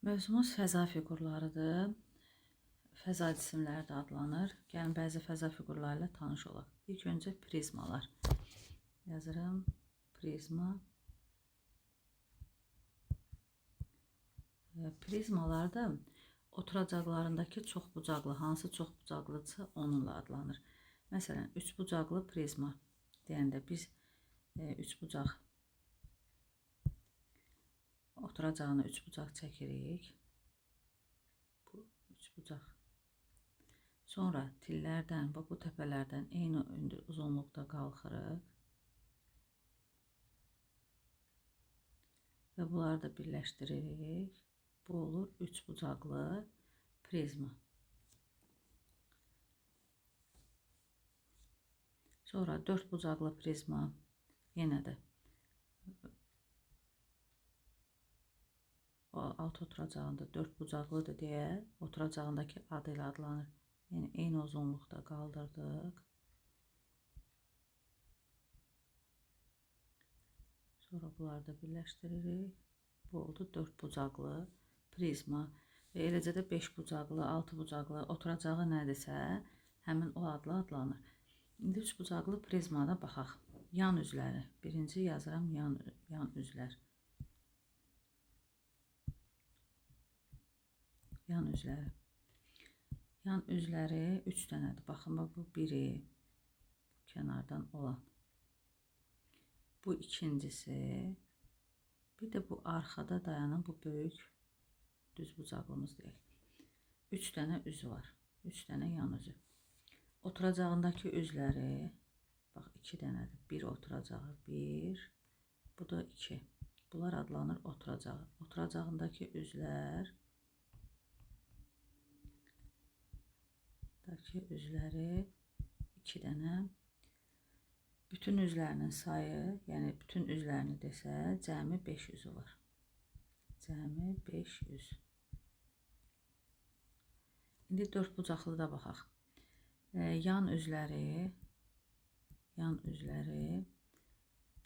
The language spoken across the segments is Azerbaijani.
Mövzumuz fəza fiqurlarıdır. Fəza cisimləri də adlanır. Gəlin bəzi fəza fiqurları ilə tanış olaq. İlk öncə prizmalar. Yazıram. Prizma. Prizmalar da oturacaqlarındakı çoxbucaqlı, hansı çoxbucaqlıdırsa onunla adlanır. Məsələn, üçbucaqlı prizma deyəndə biz üçbucaq oturacağını üçbucaq çəkirik. Bu üçbucaq. Sonra tillərdən, bu təpələrdən eyni uzunluqda qalxırıq. Və bunları da birləşdiririk. Bu olur üçbucaqlı prizma. Sonra dördbucaqlı prizma. Yenə də o alt oturacağında dördbucaqlıdır deyə oturacağındakı adı ilə adlanır. Yəni eyni uzunluqda qaldırdıq. Sonra bunları da birləşdiririk. Bu oldu dördbucaqlı prizma. Və eləcə də beşbucaqlı, altıbucaqlı oturacağı nədirsə həmin o adla adlanır. İndi üçbucaqlı prizmada baxaq. Yan üzləri. Birinci yazıram yan üzlər. Yan üzləri. Yan üzləri 3 dənədir. Baxın, bu biri kənardan olan. Bu ikincisi. Bir də bu arxada dayanan bu böyük düzbucaqlımız deyil. 3 dənə üzü var. 3 dənə yan üzü. Oturacağındakı üzləri bax 2 dənədir. Bir oturacağı 1. Bu da 2. Bunlar adlanır oturacağı. Oturacağındakı üzlər üzləri 2 dənə. Bütün üzlərinin sayı, yəni bütün üzlərini desə, cəmi 500'ü var. Cəmi 500. İndi dördbucaqlı da baxaq. Yan üzləri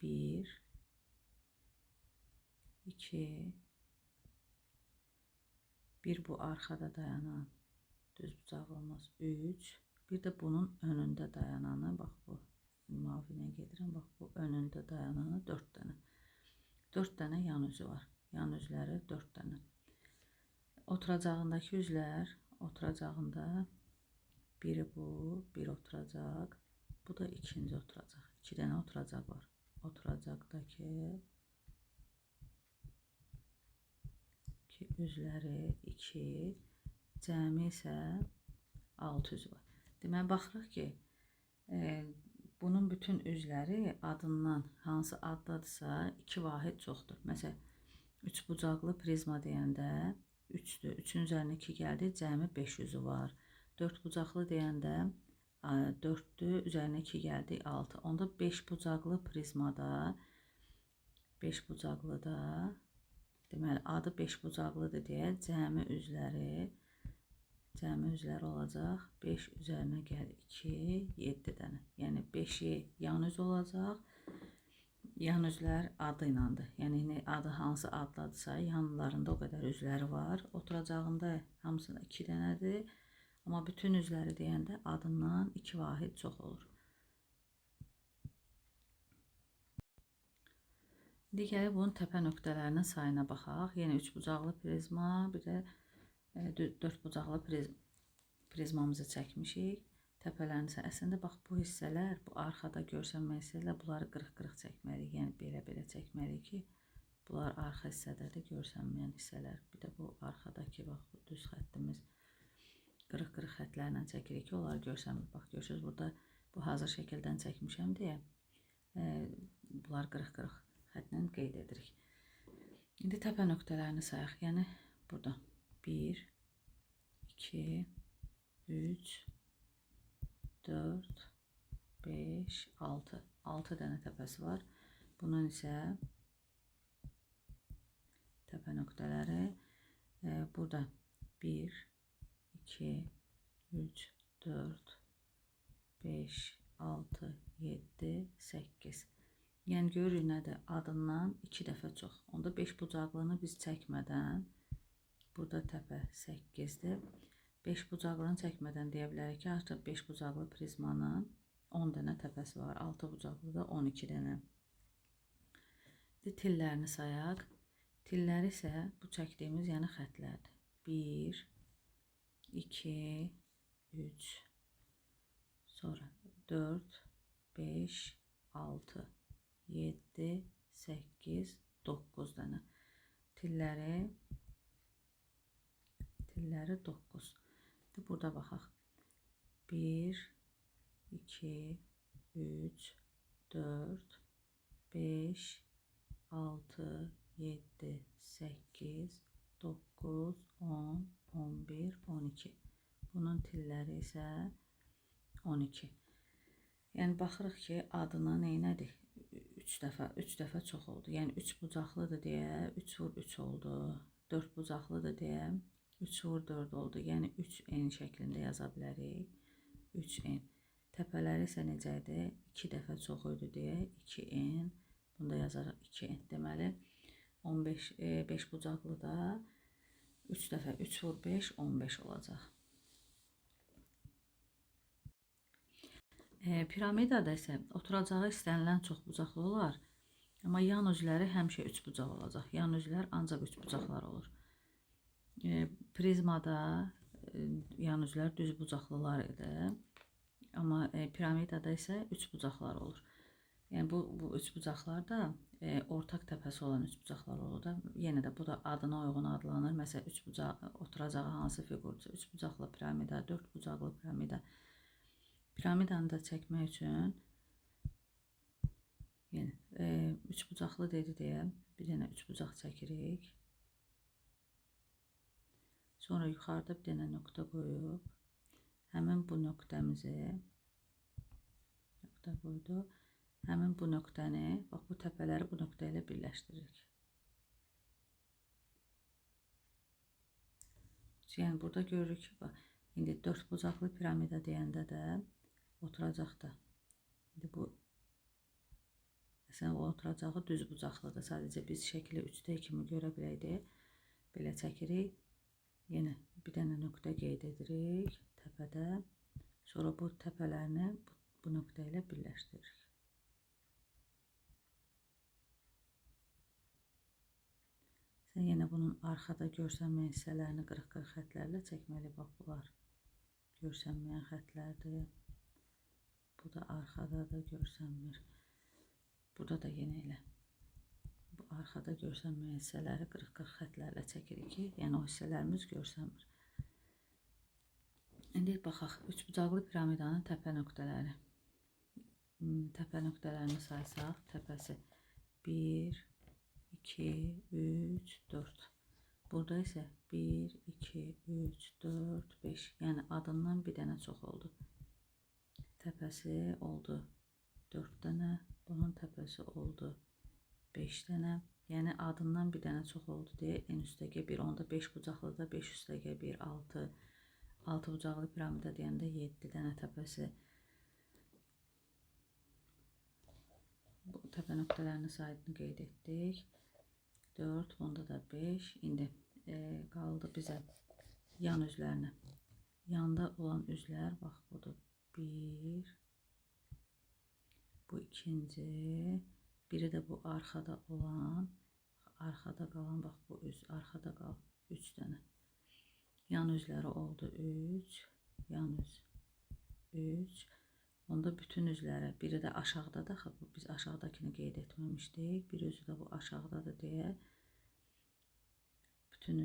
1, 2, bir bu arxada dayanan düzbucaqlımız 3, bir də bunun önündə dayananı, bax bu mavinə gedirəm, bax bu önündə dayananı 4 dənə. 4 dənə yan üzü var. Yan üzləri 4 dənə. Oturacağındakı üzlər, oturacağında biri bu, bir oturacaq, bu da ikinci oturacaq. 2 dənə oturacaq var. Oturacaqdakı üzləri 2, cəmi isə 600 var. Deməli, baxırıq ki, bunun bütün üzləri adından hansı addadırsa 2 vahid çoxdur. Məsələn, üçbucaqlı prizma deyəndə 3'dür. 3'ün üzərinə 2 gəldi, cəmi 500'ü var. Dördbucaqlı deyəndə 4'dür, üzərinə 2 gəldi, 6. Onda 5 bucaqlı prizmada, 5 bucaqlıda, deməli, adı 5 bucaqlıdır deyə cəmi üzləri olacaq. 5 üzərinə gəl 2, 7 dənə. Yəni 5'i yan üz olacaq. Yan üzlər adı ilandır. Yəni adı hansı adladırsa yanlarında o qədər üzləri var. Oturacağında hamısında 2 dənədir. Amma bütün üzləri deyəndə adından 2 vahid çox olur. Digəri bunun təpə nöqtələrinin sayına baxaq. Yenə üçbucaqlı prizma, bir də dördbucaqlı prizmamızı çəkmişik. Təpələrin isə əslində bax bu hissələr, bu arxada görsənmə hissələr, bunları qırıq-qırıq çəkməliyik. Yəni belə-belə çəkməliyik ki, bunlar arxa hissədədir, görsənməyən hissələr. Bir də bu arxadakı bax bu düz xəttimiz qırıq-qırıq xətlərlə çəkirik ki, onları görsənmir. Bax görürsünüz, burada bu hazır şəkildən çəkmişəm deyə bunlar qırıq-qırıq xətlə qeyd edirik. İndi təpə nöqtələrini sayaq. Yəni burada 1, 2, 3, 4, 5, 6. 6 dənə təpəsi var. Bunun isə təpə nöqtələri burada 1, 2, 3, 4, 5, 6, 7, 8. Yəni görürük nədir? Adından 2 dəfə çox. Onda 5 bucaqlını biz çəkmədən Burada təpə 8-dir. 5 bucaqlını çəkmədən deyə bilərik ki, artıq 5 bucaqlı prizmanın 10 dənə təpəsi var. 6 bucaqlı da 12 dənə. Tillərini sayaq. Tilləri isə bu çəkdiyimiz yəni xətlərdir. 1, 2, 3, sonra 4, 5, 6, 7, 8, 9 dənə. Tilləri 9. Burada baxaq. 1, 2, 3, 4, 5, 6, 7, 8, 9, 10, 11, 12. Bunun tilləri isə 12. Yəni baxırıq ki, adını neynədik? 3 dəfə çox oldu. Yəni 3 bucaqlıdır deyə 3 vur 3 oldu. 4 bucaqlıdır deyə 3 vur 4 oldu. Yəni 3n şəklində yaza bilərik. 3n. Təpələri isə necə idi? 2 dəfə çox idi deyə 2n. Bunda yazarıq 2n. Deməli 5 bucaqlı da 3 dəfə 3 vur 5 15 olacaq. Piramidada isə oturacağı istənilən çox bucaqlı olar. Amma yan üzləri həmişə 3 bucaq olacaq. Yan üzlər ancaq 3 bucaqlar olur. Prizmada yan üzlər düz bucaqlılar idi. Amma piramidada isə 3 bucaqlar olur. Yəni bu 3 bucaqlar da ortaq təpəsi olan 3 bucaqlar olur da. Yenə də bu da adına uyğun adlanır. Məsələn 3 bucaq oturacağı hansı figurdur? 3 bucaqlı piramida, 4 bucaqlı piramida. Piramidanı da çəkmək üçün yəni 3 bucaqlı dedi deyə bir dənə 3 bucaq çəkirik. Sonra yuxarıda bir dənə nöqtə qoyub həmin bu nöqtəmizi qoyduq. Həmin bu nöqtəni, bax bu təpələri bu nöqtə ilə birləşdiririk. Yəni burada görürük ki, bax, indi 4 bucaqlı piramida deyəndə də oturacaqda. İndi bu məsələn o oturacağı düz bucaqlıdır. Sadəcə biz şəkli 3D kimi görə biləydik. Belə çəkirik. Yenə bir dənə nöqtə qeyd edirik təpədə. Sonra bu təpələrini bu nöqtə ilə birləşdiririk. Sən yenə bunun arxada görsənməyən hissələrini qırıq-qırıq xətlərlə çəkməli. Bax bunlar görsənməyən xətlərdir. Bu da arxada da görsənmir. Burada da yenə elə. Bu arxada görsənməyən hissələri qırıq-qırıq xətlərlə çəkirik ki, yəni o hissələrimiz görsənmir. İndi baxaq, 3 bucaqlı piramidanın təpə nöqtələri. Təpə nöqtələrini saysaq, təpəsi 1, 2, 3, 4. Burada isə 1, 2, 3, 4, 5. Yəni adından bir dənə çox oldu. Təpəsi oldu 4 dənə. Bunun təpəsi oldu 5 dənə. Yəni adından bir dənə çox oldu deyə en üstəgə 1. Onda 5 bucaqlıda 5 üstəgə 1, 6. 6 bucaqlı piramida deyəndə 7 dənə təpəsi. Bu təpə nöqtələrinin sayını qeyd etdik. 4, bunda da 5. İndi qaldı bizə yan üzlərinə. Yanda olan üzlər, bax budur 1. Bu ikinci. Biri də bu arxada olan. Arxada qalan, bax bu üz. Arxada qal 3 dənə. Yan üzləri oldu 3. Yan üz 3. Onda bütün üzlərə, biri də aşağıdadır. Biz aşağıdakini qeyd etməmişdik. Bir üzü də bu aşağıdadır deyə bütün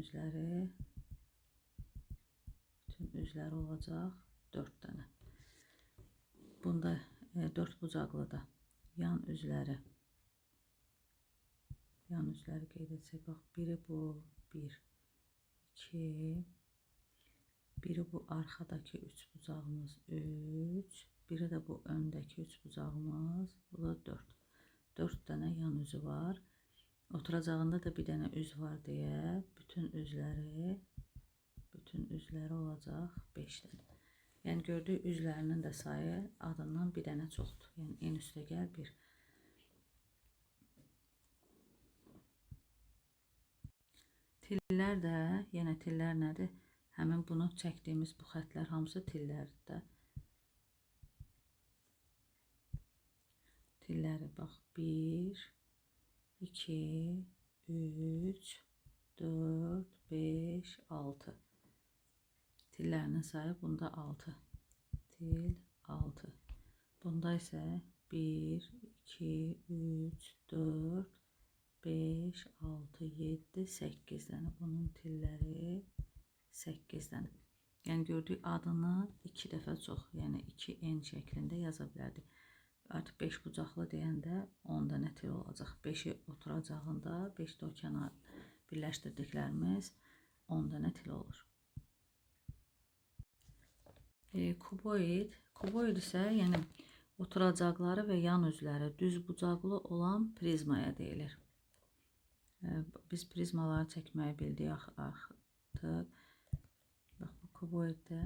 üzləri olacaq 4 dənə. Bunda 4 bucaqlıda yan üzləri qeyd etsək, bax biri bu 1, 2, biri bu arxadakı 3 bucağımız 3, biri də bu öndəki 3 bucağımız, bu da 4. 4 dənə yan üzü var. Oturacağında da bir dənə üz var deyə bütün üzləri olacaq 5 dənə. Yəni gördüyü üzlərinin də sayı adından bir dənə çoxdur. Yəni en üstə gəl 1. Tillər də, yenə tillər nədir? Həmin bunu çəkdiyimiz bu xətlər hamısı tillərdir də. Tilləri bax 1, 2, 3, 4, 5, 6. Tillərinin sayı bunda 6. Til 6. Bunda isə 1, 2, 3, 4, 5, 6, 7, 8 dənə. Bunun tilləri 8 dənə. Yəni gördük adını 2 dəfə çox, yəni 2N şəklində yaza bilərdik. Artıq 5 bucaqlı deyəndə 10 dənə til olacaq. 5-i oturacağında 5 də o kənar birləşdirdiklərimiz 10 dənə til olur. Kuboid isə yəni oturacaqları və yan üzləri düz bucaqlı olan prizmaya deyilir. Biz prizmaları çəkməyi bildik artıq. Bax bu kuboiddə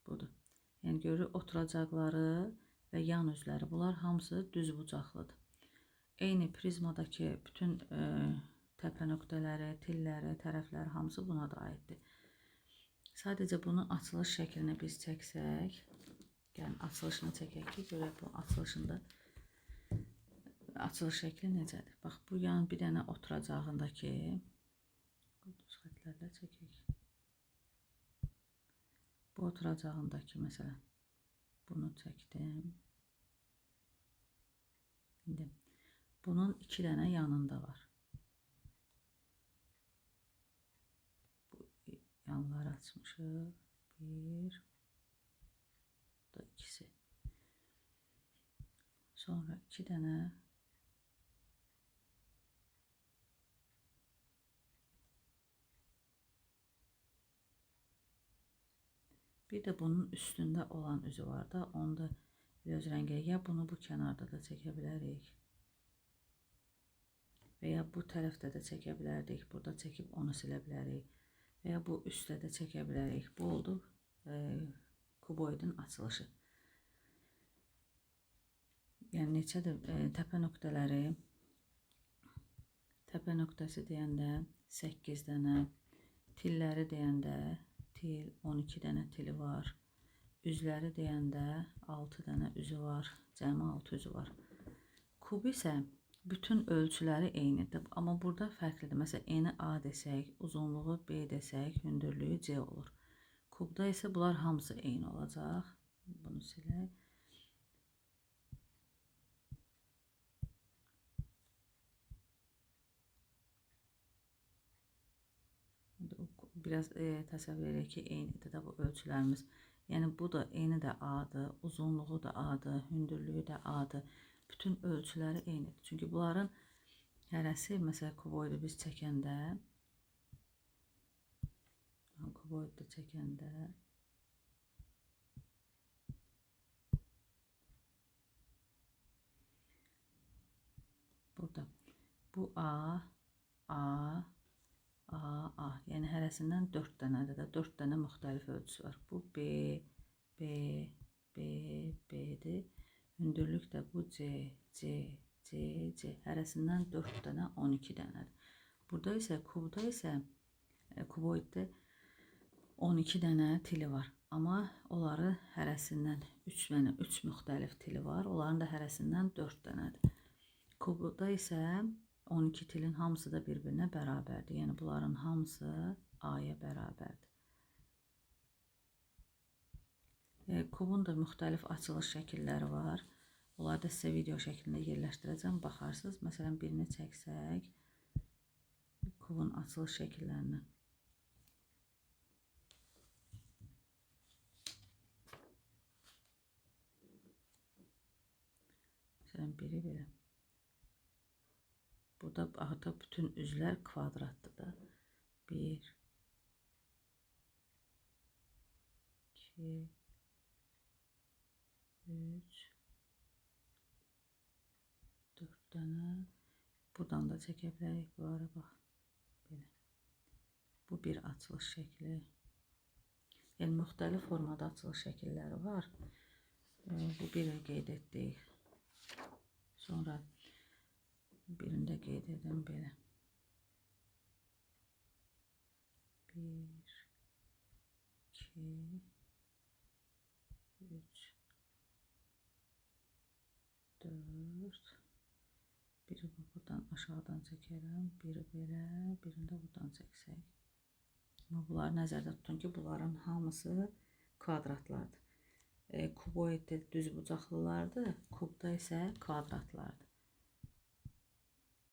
budur. Yəni görürük oturacaqları və yan üzləri bunlar hamısı düz bucaqlıdır. Eyni prizmadakı bütün təpə nöqtələri, tilləri, tərəfləri hamısı buna da aiddir. Sadəcə bunun açılış şəklini biz çəksək, yəni açılışını çəkək ki, görək bu açılışında açılış şəkli necədir? Bax bu yan bir dənə oturacağındakı düz xətlərlə çəkək. Bu oturacağındakı məsələn bunu çəkdim. İndi bunun 2 dənə yanında var. Bu yanları açmışıq. 1 da ikisi. Sonra 2 dənə bir də bunun üstündə olan üzü var da, onu da öz rəngə ya bunu bu kənarda da çəkə bilərik. Və ya bu tərəfdə də çəkə bilərdik. Burada çəkib onu silə bilərik. Və ya bu üstdə də çəkə bilərik. Bu oldu kuboidin açılışı. Yəni neçədir təpə nöqtələri? Təpə nöqtəsi deyəndə 8 dənə, tilləri deyəndə til 12 dənə tili var. Üzləri deyəndə 6 dənə üzü var. Cəmi 6 üzü var. Kub isə bütün ölçüləri eynidir. Amma burada fərqlidir. Məsələn, eni A desək, uzunluğu B desək, hündürlüyü C olur. Kubda isə bunlar hamısı eyni olacaq. Bunu silək. Biraz təsəvvür edək ki, eynidir də bu ölçülərimiz. Yəni bu da eni də A-dır, uzunluğu da A-dır, hündürlüyü də A-dır. Bütün ölçüləri eynidir. Çünki bunların hərəsi, məsələn, kuboidu biz çəkəndə, burada bu A, yəni hərəsindən 4 dənədir də, 4 dənə müxtəlif ölçüsü var. Bu B, B'dir. Hündürlük də bu C, hərəsindən 4 dənə, 12 dənədir. Burada isə kuboiddə 12 dənə tili var. Amma onları hərəsindən 3 müxtəlif tili var. Onların da hərəsindən 4 dənədir. Kubda isə 12 tilin hamısı da bir-birinə bərabərdir. Yəni bunların hamısı A-ya bərabərdir. Kubun da müxtəlif açılış şəkilləri var. Onları da sizə video şəklində yerləşdirəcəm. Baxarsınız. Məsələn, birini çəksək, kubun açılış şəkillərini. Məsələn, biri belə. Burada artıq bütün üzlər kvadratdır da. 1, 2, 3, 4 dənə. Buradan da çəkə bilərik. Bunlara bax. Belə. Bu bir açılış şəkli. Yəni müxtəlif formada açılış şəkilləri var. Bu biri qeyd etdik. Sonra birində qeyd edim belə. 2, 3, 4. Biri buradan aşağıdan çəkərəm. Biri belə, birini də buradan çəksək. Amma bunları nəzərdə tutun ki, bunların hamısı kvadratlardır. Kuboiddə düz bucaqlılardır, kubda isə kvadratlardır.